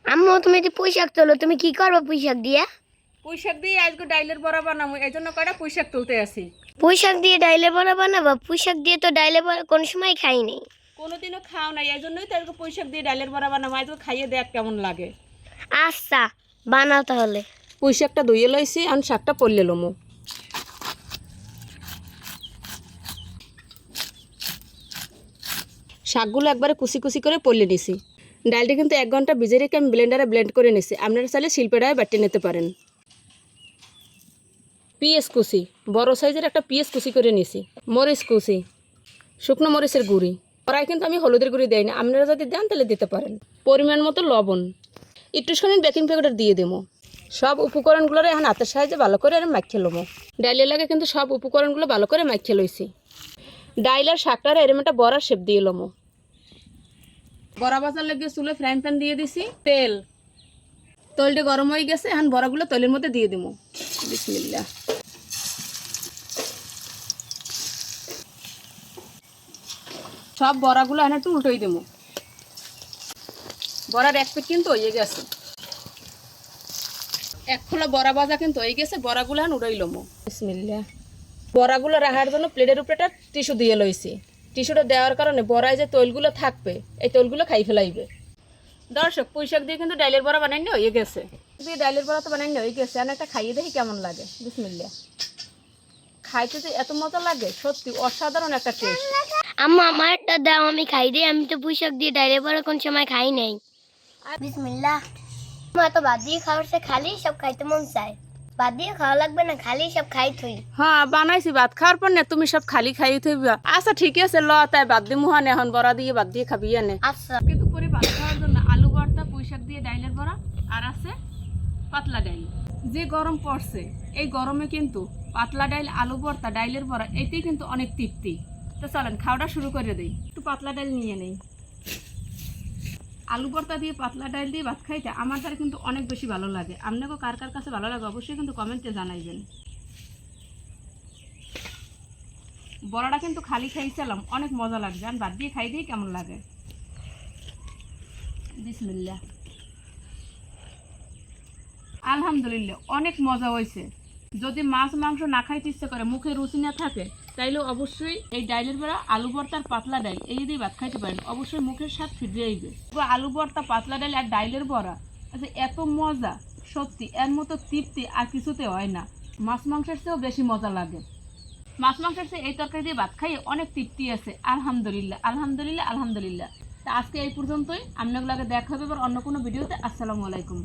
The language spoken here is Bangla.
আম্মু তুমি যে পুঁইশাক তোলো, তুমি কি করবে পুঁইশাক দিয়ে? পুঁইশাক দিয়ে আজকে ডাইলের বড়া বানাবো, এই জন্য কয়টা পুঁইশাক তুলতে আসি। পুঁইশাক দিয়ে ডাইলে বড়া বানাবা? পুঁইশাক দিয়ে তো ডাইলে বড়া কোন সময় খাই নাই। কোনোদিনও খাও নাই, এই জন্যই তো আজকে পুঁইশাক দিয়ে ডাইলের বড়া বানাবো। আজকে খাইয়ে দেখ কেমন লাগে। আচ্ছা, বানাও তাহলে। পুঁইশাকটা ধুয়ে লইছি, আর শাকটা পড়লে লমো। শাকগুলো একবারে কুচি কুচি করে পড়লে নিছি। ডালটা কিন্তু 1 ঘন্টা ভিজে রেখে আমি ব্লেন্ডারে ব্লেন্ড করে নিছি। আপনারা চাইলে শিল্পেটায় বাটিয়ে নিতে পারেন। পিঁয়াজ কুচি, বড় সাইজের একটা পিঁয়াজ কুচি করে নিছি। মরিচ কুচি, শুকনো মরিচের গুঁড়ি। কড়াই কিন্তু আমি হলুদের গুঁড়ি দেই না, আপনারা যদি দেন তাহলে দিতে পারেন। পরিমাণ মতো লবণ, একটুখানি বেকিং পাউডার দিয়ে দেবো। সব উপকরণগুলো এখন হাতের সাহায্যে ভালো করে আর মাখিয়ে লমো। ডাইলের লাগে কিন্তু সব উপকরণগুলো ভালো করে মাখিয়ে লইছি। ডাইল আর শাকটার এরম একটা বড়ার শেপ দিয়ে লমো। বড়া ভাজার লেগে চুলে ফ্রাইং প্যান দিয়ে দিছি। তেলটা গরম হয়ে গেছে, এখন বড়াগুলো তেলের মধ্যে দিয়ে দেবো। বিসমিল্লাহ। সব বড়াগুলো এখন একটু উল্টোই দেবো। বড়ার এক পিঠ কিন্তু হয়ে গেছে। এক খোলা বড়া ভাজা কিন্তু হয়ে গেছে। বড়াগুলো এখন উড়াই লমো। বিসমিল্লাহ। বড়াগুলো রাখার জন্য প্লেটের উপরে একটা টিস্যু দিয়ে লইছি। টিস্যুটা দেওয়ার কারণে বড়ায় যে তৈলগুলো থাকবে, এই তৈলগুলো খাই ফেলাইবে। দর্শক, পুঁইশাক দিয়ে কিন্তু ডাইলের বড়া বানাইনি হয়ে গেছে। দিয়ে ডাইলের বড়া তো বানাইনি হয়ে গেছে। আর একটা খাইয়ে দেখি কেমন লাগে। বিসমিল্লাহ। খাইতে যে এত মজা লাগে, সত্যি অসাধারণ একটা টেস্ট। আম্মু আমার একটা দাও, আমি খাই দিই। আমি তো পুঁইশাক দিয়ে ডাইলে বড়া কোন সময় খাই নাই। বিসমিল্লাহ। মা তো বাদ দিয়ে খাওয়ার সে খালি সব খাইতে মন চায়। বাদ দিয়ে খাওয়া লাগবে না, খালি সব খাই থই। হ্যাঁ, বানাইছি। ভাত খাওয়ার পর না তুমি সব খালি খাই থইবা। আচ্ছা ঠিক আছে, ল তাই বাদ দিয়ে মুহানে এখন বড়া দিয়ে বাদ দিয়ে খাবি এনে। আচ্ছা। কিন্তু করে ভাত খাওয়ার জন্য আলু ভর্তা, পুঁইশাক দিয়ে ডাইলের বড়া, আর আছে পাতলা ডাইল। যে গরম পড়ছে, এই গরমে কিন্তু পাতলা ডাইল, আলু ভর্তা, ডাইলের বড়া এতেই কিন্তু অনেক তৃপ্তি। তো চলেন খাওয়াটা শুরু করে দিই। একটু পাতলা ডাইল নিয়ে নেই। আলু ভর্তা দিয়ে পাতলা ডাইল দিয়ে ভাত খাইতে আমার তার কিন্তু অনেক বেশি ভালো লাগে। আপনাকেও কার কার কাছে ভালো লাগে অবশ্যই কিন্তু কমেন্টে জানাইবেন। বড়াটা কিন্তু খালি খাইছিলাম, অনেক মজা লাগছে। আমি বাদ দিয়ে খাই দিই কেমন লাগে। বিসমিল্লাহ। আলহামদুলিল্লাহ, অনেক মজা হয়েছে। যদি মাছ মাংস না খাইতে ইচ্ছে করে, মুখে রুচি না থাকে, তাইলে অবশ্যই এই ডাইলের বড়া, আলু ভর্তার পাতলা ডাইল এই দিয়ে ভাত খাইতে পারেন। অবশ্যই মুখের স্বাদ ফিরে আইবে। আলু ভর্তা, পাতলা ডাইল আর ডাইলের বড়া আচ্ছা এত মজা, সত্যি এর মতো তৃপ্তি আর কিছুতে হয় না। মাছ মাংসের চেয়েও বেশি মজা লাগে। মাছ মাংসের চেয়ে এই তরকারি দিয়ে ভাত খাইয়ে অনেক তৃপ্তি আছে। আলহামদুলিল্লাহ, আলহামদুলিল্লাহ, আলহামদুলিল্লাহ। তা আজকে এই পর্যন্তই। আপনাগুলোকে দেখা হবে এবার অন্য কোনো ভিডিওতে। আসসালামু আলাইকুম।